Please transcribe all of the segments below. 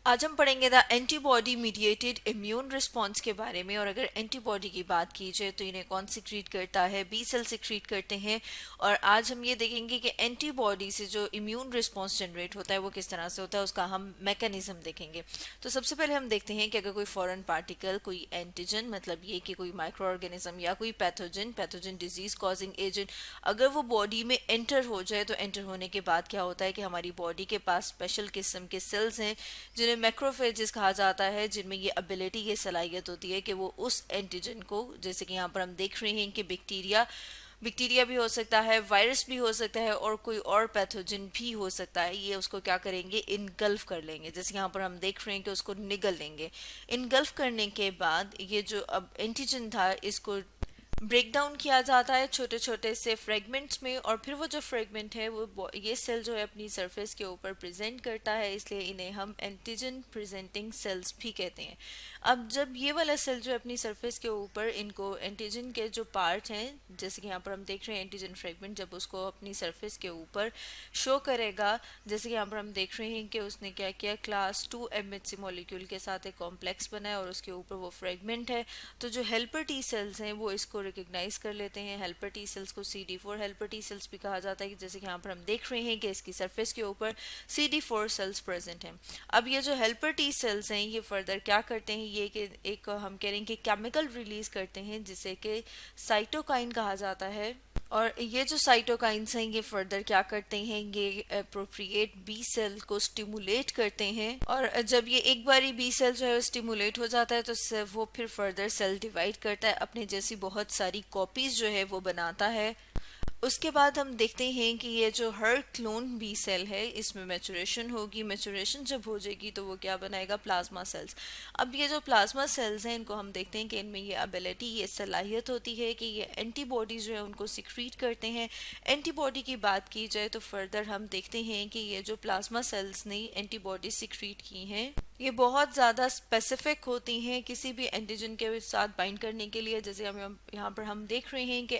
आज हम पढ़ेंगे the antibody mediated immune response के बारे में। और अगर एंटीबॉडी की बात की जाए तो इन्हें कौन सिक्रीट करता है, बी सेल सिक्रीट करते हैं। और आज हम ये देखेंगे कि एंटीबॉडी से जो इम्यून रिस्पॉन्स जनरेट होता है वो किस तरह से होता है, उसका हम मैकेनिज्म देखेंगे। तो सबसे पहले हम देखते हैं कि अगर कोई फॉरेन पार्टिकल, कोई एंटीजन, मतलब ये कि कोई माइक्रो ऑर्गेनिज्म या कोई पैथोजन डिजीज कॉजिंग एजेंट अगर वो बॉडी में एंटर हो जाए, तो एंटर होने के बाद क्या होता है कि हमारी बॉडी के पास स्पेशल किस्म के सेल्स हैं जिन्हें मैक्रोफेजेस कहा जाता है, जिनमें ये एबिलिटी, ये सलाहियत होती है कि वो उस एंटीजन को, जैसे कि यहाँ पर हम देख रहे हैं कि बैक्टीरिया भी हो सकता है, वायरस भी हो सकता है और कोई और पैथोजन भी हो सकता है, ये उसको क्या करेंगे, इनगल्फ कर लेंगे। जैसे यहाँ पर हम देख रहे हैं कि उसको निगल लेंगे। इनगल्फ करने के बाद ये जो अब एंटीजन था इसको ब्रेक डाउन किया जाता है छोटे छोटे से फ्रेगमेंट्स में, और फिर वो जो फ्रेगमेंट है वो ये सेल जो है अपनी सरफेस के ऊपर प्रेजेंट करता है, इसलिए इन्हें हम एंटीजन प्रेजेंटिंग सेल्स भी कहते हैं। अब जब ये वाला सेल जो है अपनी सरफेस के ऊपर इनको एंटीजन के जो पार्ट हैं, जैसे कि यहाँ पर हम देख रहे हैं एंटीजन फ्रेगमेंट जब उसको अपनी सरफेस के ऊपर शो करेगा, जैसे कि यहाँ पर हम देख रहे हैं कि उसने क्या किया, क्लास 2 MHC मॉलिक्यूल के साथ एक कॉम्प्लेक्स बनाया और उसके ऊपर वो फ्रेगमेंट है। तो जो हेल्पर टी सेल्स हैं वो इसको रिकग्नाइज कर लेते हैं। हेल्पर टी सेल्स को CD4 हेल्पर टी सेल्स भी कहा जाता है, कि जैसे कि यहाँ पर हम देख रहे हैं कि इसकी सरफेस के ऊपर CD4 सेल्स प्रेजेंट हैं। अब ये जो हेल्पर टी सेल्स हैं ये फर्दर क्या करते हैं, ये कि एक हम कह रहे हैं कि केमिकल रिलीज करते हैं जिसे कि साइटोकाइन कहा जाता है। और ये जो साइटोकाइंस हैं ये फर्दर क्या करते हैं, ये अप्रोप्रिएट बी सेल को स्टिमुलेट करते हैं। और जब ये एक बारी बी सेल जो है स्टिमुलेट हो जाता है तो वो फिर फर्दर सेल डिवाइड करता है, अपने जैसी बहुत सारी कॉपीज जो है वो बनाता है। उसके बाद हम देखते हैं कि ये जो हर क्लोन बी सेल है इसमें मैचुरेशन होगी। मैचुरेशन जब हो जाएगी तो वो क्या बनाएगा, प्लाज्मा सेल्स। अब ये जो प्लाज्मा सेल्स हैं इनको हम देखते हैं कि इनमें ये एबिलिटी, ये सलाहियत होती है कि ये एंटीबॉडीज जो है उनको सिक्रीट करते हैं। एंटीबॉडी की बात की जाए तो फर्दर हम देखते हैं कि ये जो प्लाज्मा सेल्स ने एंटीबॉडी सिक्रीट की हैं ये बहुत ज़्यादा स्पेसिफिक होती हैं किसी भी एंटीजन के साथ बाइंड करने के लिए। जैसे हम यहाँ पर हम देख रहे हैं कि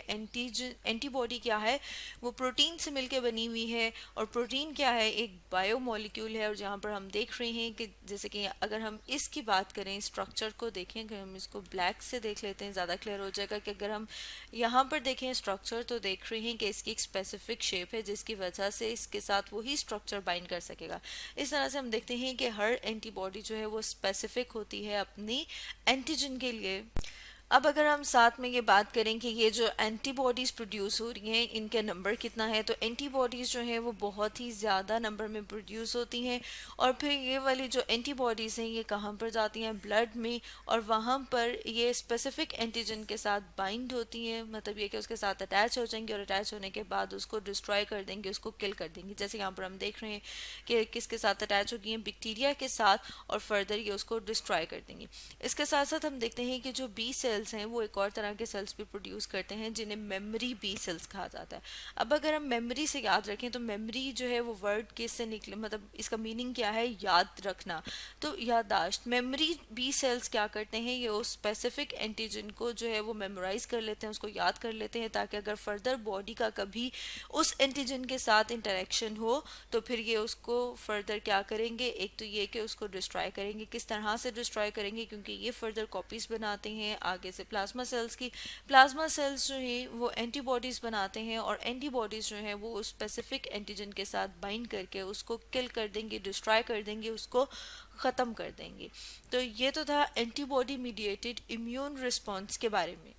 एंटीबॉडी क्या है, वो प्रोटीन से मिलकर बनी हुई है। और प्रोटीन क्या है, एक बायोमोलिक्यूल है। और जहाँ पर हम देख रहे हैं कि जैसे कि अगर हम इसकी बात करें, स्ट्रक्चर को देखें, अगर हम इसको ब्लैक से देख लेते हैं ज़्यादा क्लियर हो जाएगा कि अगर हम यहाँ पर देखें स्ट्रक्चर तो देख रहे हैं कि इसकी एक स्पेसिफिक शेप है जिसकी वजह से इसके साथ वही स्ट्रक्चर बाइंड कर सकेगा। इस तरह से हम देखते हैं कि हर एंटीबॉडी जो है वो स्पेसिफिक होती है अपनी एंटीजन के लिए। अब अगर हम साथ में ये बात करें कि ये जो एंटीबॉडीज़ प्रोड्यूस हो रही हैं इनके नंबर कितना है, तो एंटीबॉडीज़ जो हैं वो बहुत ही ज़्यादा नंबर में प्रोड्यूस होती हैं। और फिर ये वाली जो एंटीबॉडीज़ हैं ये कहाँ पर जाती हैं, ब्लड में। और वहाँ पर ये स्पेसिफिक एंटीजन के साथ बाइंड होती हैं, मतलब ये कि उसके साथ अटैच हो जाएंगे और अटैच होने के बाद उसको डिस्ट्रॉय कर देंगे, उसको किल कर देंगे। जैसे यहाँ पर हम देख रहे हैं कि किसके साथ अटैच हो गई हैं, बैक्टीरिया के साथ, और फर्दर ये उसको डिस्ट्रॉय कर देंगे। इसके साथ साथ हम देखते हैं कि जो बी सेल्स हैं वो एक और तरह के सेल्स भी प्रोड्यूस करते हैं जिन्हें मेमोरी बी सेल्स कहा जाता है। अब अगर हम मेमोरी से याद रखें तो मेमोरी जो है वो वर्ड किससे निकले, मतलब इसका मीनिंग क्या है, याद रखना। तो याददाश्त, मेमोरी बी सेल्स क्या करते हैं, ये उस स्पेसिफिक एंटीजन को जो है वो मेमोराइज कर लेते हैं, उसको याद कर लेते हैं, ताकि अगर फर्दर बॉडी का कभी उस एंटीजन के साथ इंटरेक्शन हो तो फिर ये उसको फर्दर क्या करेंगे, एक तो ये कि उसको डिस्ट्रॉय करेंगे। किस तरह से डिस्ट्रॉय करेंगे, क्योंकि ये फर्दर कॉपीज बनाते हैं आगे से प्लाज्मा सेल्स की। प्लाज्मा सेल्स जो है वो एंटीबॉडीज बनाते हैं और एंटीबॉडीज जो है वो स्पेसिफिक एंटीजन के साथ बाइंड करके उसको किल कर देंगे, डिस्ट्रॉय कर देंगे, उसको ख़त्म कर देंगे। तो ये तो था एंटीबॉडी मीडिएटेड इम्यून रिस्पॉन्स के बारे में।